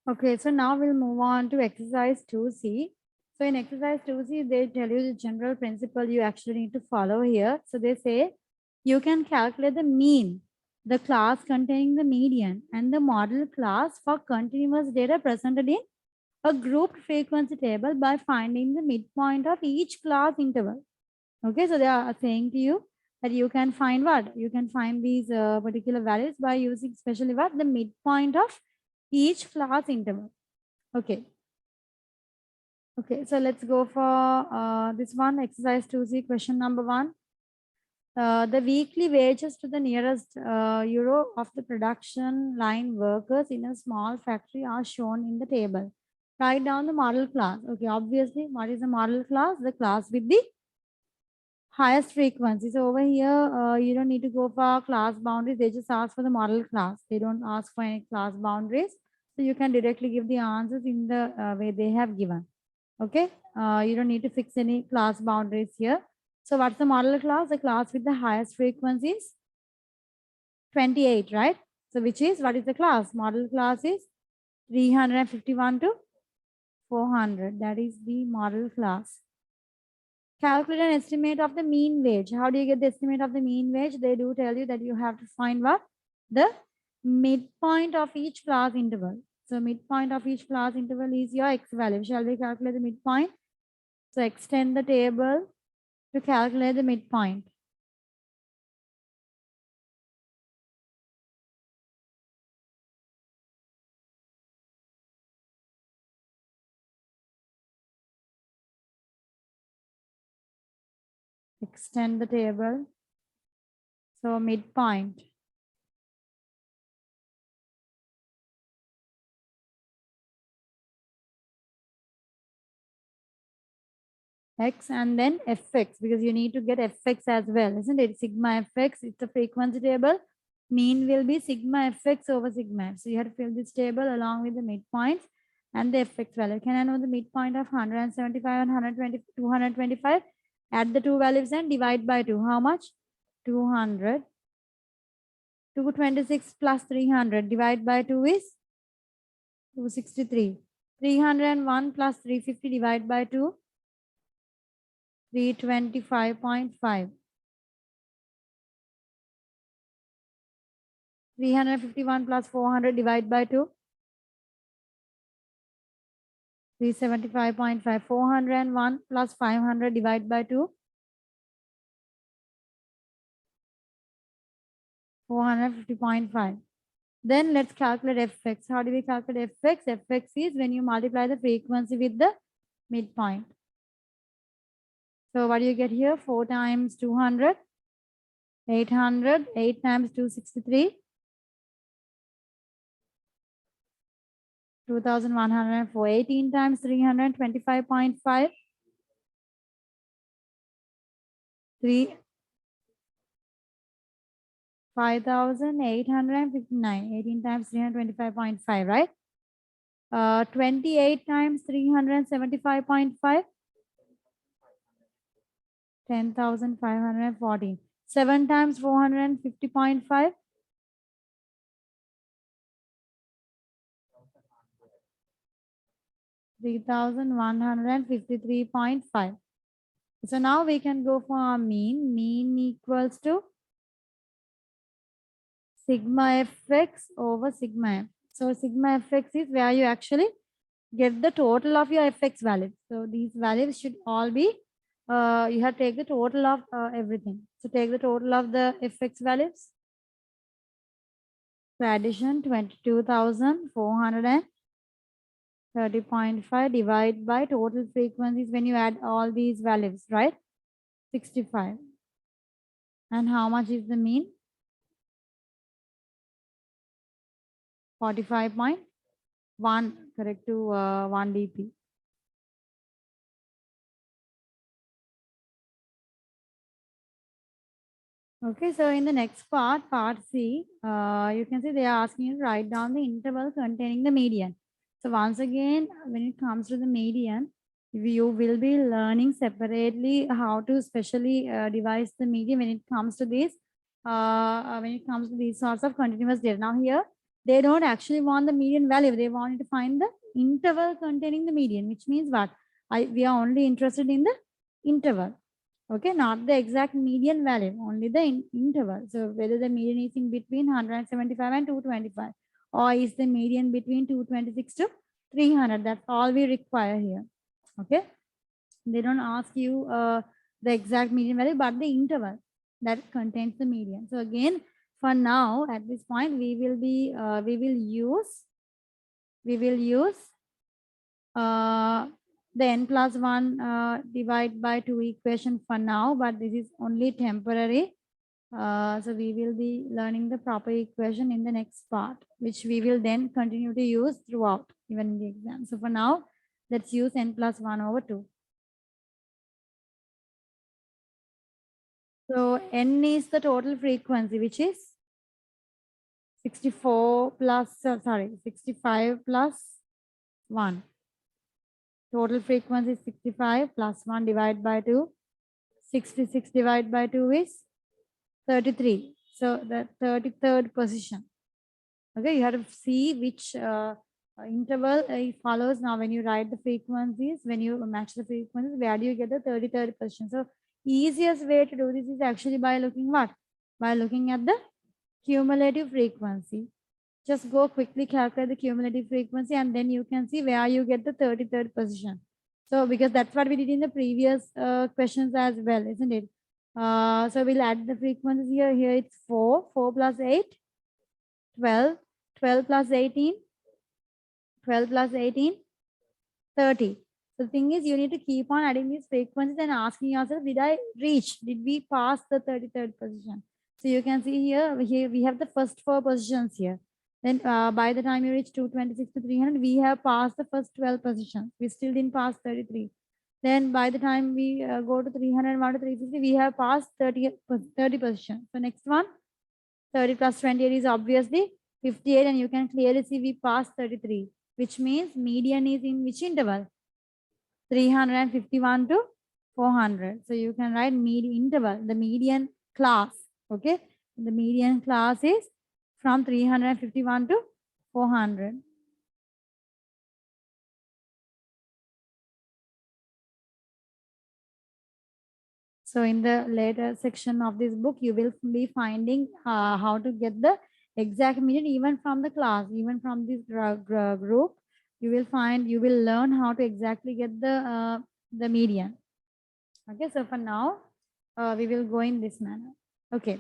Okay, so now we'll move on to exercise 2C. So in exercise 2C, they tell you the general principle you actually need to follow here. So they say you can calculate the mean, the class containing the median, and the model class for continuous data presented in a grouped frequency table by finding the midpoint of each class interval. Okay, so they are saying to you that you can find what? You can find these particular values by using especially what? The midpoint of each class interval. Okay. Okay, so let's go for this one, exercise 2C, question number 1. The weekly wages to the nearest euro of the production line workers in a small factory are shown in the table. Write down the model class. Okay, obviously, what is the model class? The class with the highest frequency. So over here, you don't need to go for class boundaries. They just ask for the model class. They don't ask for any class boundaries. So you can directly give the answers in the way they have given. Okay, you don't need to fix any class boundaries here. So what's the model class? The class with the highest frequencies, 28, right? So which is, what is the class? Model class is 351 to 400. That is the model class. Calculate an estimate of the mean wage. How do you get the estimate of the mean wage? They do tell you that you have to find what? The midpoint of each class interval. So midpoint of each class interval is your x value. Shall we calculate the midpoint? So extend the table to calculate the midpoint. Extend the table. So midpoint. X and then fx, because you need to get fx as well, isn't it? Sigma fx, it's a frequency table. Mean will be sigma fx over sigma f. So you have to fill this table along with the midpoints and the fx value. Can I know the midpoint of 175 and 120, 225? Add the two values and divide by 2. How much? 200. 226 plus 300 divide by 2 is 263. 301 plus 350 divide by 2, 325.5. 351 plus 400 divide by 2, 375.5. 401 plus 500 divide by 2, 450.5. Then let's calculate fx. How do we calculate fx? Fx is when you multiply the frequency with the midpoint. So what do you get here? 4 times 200, 800, 8 times 263, 2104. 18 times 325.5, 5,859. 18 times 325.5, right? 28 times 375.5, 10,514. 7 times 450.5, 3,153.5. So now we can go for our mean. Mean equals to sigma fx over sigma f. So sigma fx is where you actually get the total of your fx values. So these values should all be, you have to take the total of everything. So take the total of the fx values. So addition 22,430.5 divided by total frequencies when you add all these values, right? 65. And how much is the mean? 45.1, correct, to 1 dp. Okay, so in the next part, part C, you can see they are asking you to write down the interval containing the median. So once again, when it comes to the median, you will be learning separately how to specially devise the median when it comes to this, when it comes to these sorts of continuous data. Now here, they don't actually want the median value. They wanted to find the interval containing the median, which means what? We are only interested in the interval. Okay, not the exact median value, only the interval. So whether the median is in between 175 and 225, or is the median between 226 to 300. That's all we require here. Okay, they don't ask you the exact median value, but the interval that contains the median. So again, for now, at this point, we will use the n plus 1 divide by 2 equation for now, but this is only temporary. So we will be learning the proper equation in the next part, which we will then continue to use throughout, even in the exam. So for now, let's use n plus 1 over 2. So n is the total frequency, which is 64 plus, 65 plus 1. Total frequency is 65 plus 1 divided by 2. 66 divided by 2 is 33. So the 33rd position. Okay, you have to see which interval it follows. Now, when you write the frequencies, when you match the frequencies, where do you get the 33rd position? So easiest way to do this is actually by looking what? By looking at the cumulative frequency. Just go quickly calculate the cumulative frequency, and then you can see where you get the 33rd position. So because that's what we did in the previous questions as well, isn't it? So we'll add the frequencies here. Here it's 4. 4 plus 8, 12. 12 plus 18, 12 plus 18, 30. So the thing is, you need to keep on adding these frequencies and asking yourself, did I reach? Did we pass the 33rd position? So you can see here we have the first 4 positions here. Then by the time you reach 226 to 300, we have passed the first 12 positions. We still didn't pass 33. Then by the time we go to 301 to 350, we have passed 30 positions. So next one, 30 plus 28 is obviously 58, and you can clearly see we passed 33, which means median is in which interval? 351 to 400. So you can write median interval, the median class. Okay, the median class is from 351 to 400. So in the later section of this book, you will be finding how to get the exact median even from the class, even from this group. You will learn how to exactly get the median. Okay, so for now, we will go in this manner. Okay.